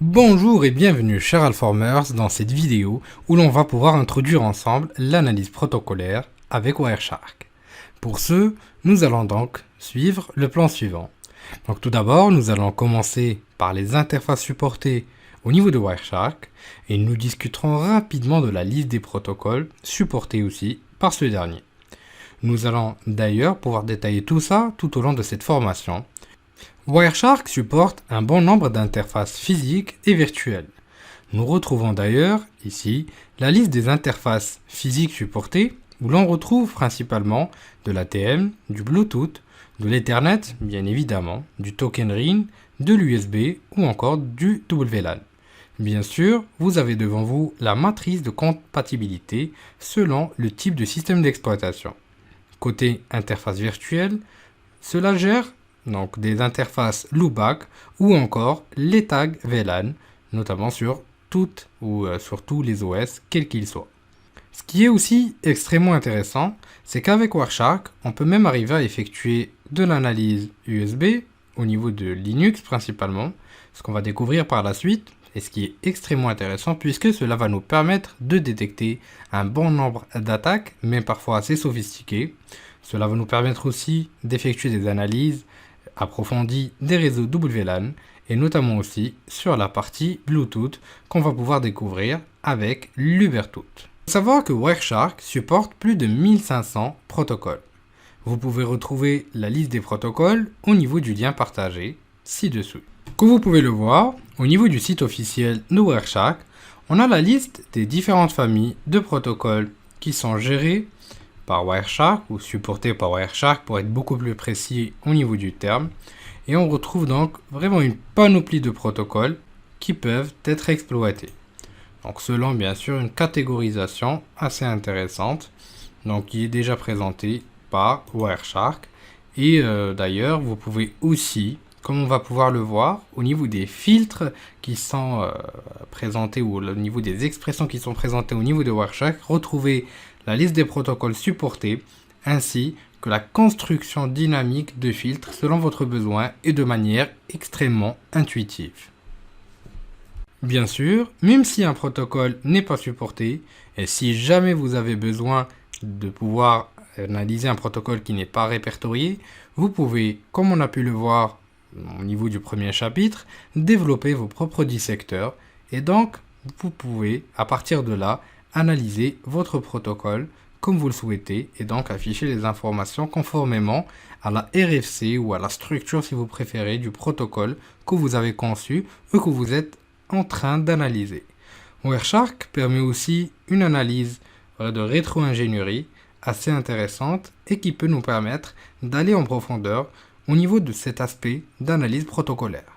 Bonjour et bienvenue chers Alformers dans cette vidéo où l'on va pouvoir introduire ensemble l'analyse protocolaire avec Wireshark. Pour ce, nous allons donc suivre le plan suivant. Donc tout d'abord, nous allons commencer par les interfaces supportées au niveau de Wireshark et nous discuterons rapidement de la liste des protocoles supportés aussi par ce dernier. Nous allons d'ailleurs pouvoir détailler tout ça tout au long de cette formation. Wireshark supporte un bon nombre d'interfaces physiques et virtuelles. Nous retrouvons d'ailleurs ici la liste des interfaces physiques supportées où l'on retrouve principalement de l'ATM, du Bluetooth, de l'Ethernet bien évidemment, du token RIN, de l'USB ou encore du WLAN. Bien sûr, vous avez devant vous la matrice de compatibilité selon le type de système d'exploitation. Côté interface virtuelle, cela gère donc des interfaces loopback ou encore les tags VLAN, notamment sur toutes ou sur tous les OS, quels qu'ils soient. Ce qui est aussi extrêmement intéressant, c'est qu'avec Wireshark, on peut même arriver à effectuer de l'analyse USB au niveau de Linux principalement, ce qu'on va découvrir par la suite, et ce qui est extrêmement intéressant puisque cela va nous permettre de détecter un bon nombre d'attaques, même parfois assez sophistiquées. Cela va nous permettre aussi d'effectuer des analyses approfondies des réseaux WLAN et notamment aussi sur la partie Bluetooth qu'on va pouvoir découvrir avec l'Ubertooth. Il faut savoir que Wireshark supporte plus de 1500 protocoles. Vous pouvez retrouver la liste des protocoles au niveau du lien partagé ci-dessous. Comme vous pouvez le voir, au niveau du site officiel de Wireshark, on a la liste des différentes familles de protocoles qui sont gérés par Wireshark ou supportés par Wireshark pour être beaucoup plus précis au niveau du terme. Et on retrouve donc vraiment une panoplie de protocoles qui peuvent être exploités. Donc selon bien sûr une catégorisation assez intéressante, donc qui est déjà présentée par Wireshark. Et d'ailleurs, vous pouvez aussi, comme on va pouvoir le voir, au niveau des filtres qui sont présentés ou au niveau des expressions qui sont présentées au niveau de Wireshark, retrouver la liste des protocoles supportés ainsi que la construction dynamique de filtres selon votre besoin et de manière extrêmement intuitive. Bien sûr, même si un protocole n'est pas supporté, et si jamais vous avez besoin de pouvoir analyser un protocole qui n'est pas répertorié, vous pouvez, comme on a pu le voir au niveau du premier chapitre, développer vos propres dissecteurs et donc vous pouvez à partir de là analyser votre protocole comme vous le souhaitez et donc afficher les informations conformément à la RFC ou à la structure si vous préférez du protocole que vous avez conçu ou que vous êtes en train d'analyser. Wireshark permet aussi une analyse de rétro-ingénierie assez intéressante et qui peut nous permettre d'aller en profondeur au niveau de cet aspect d'analyse protocolaire.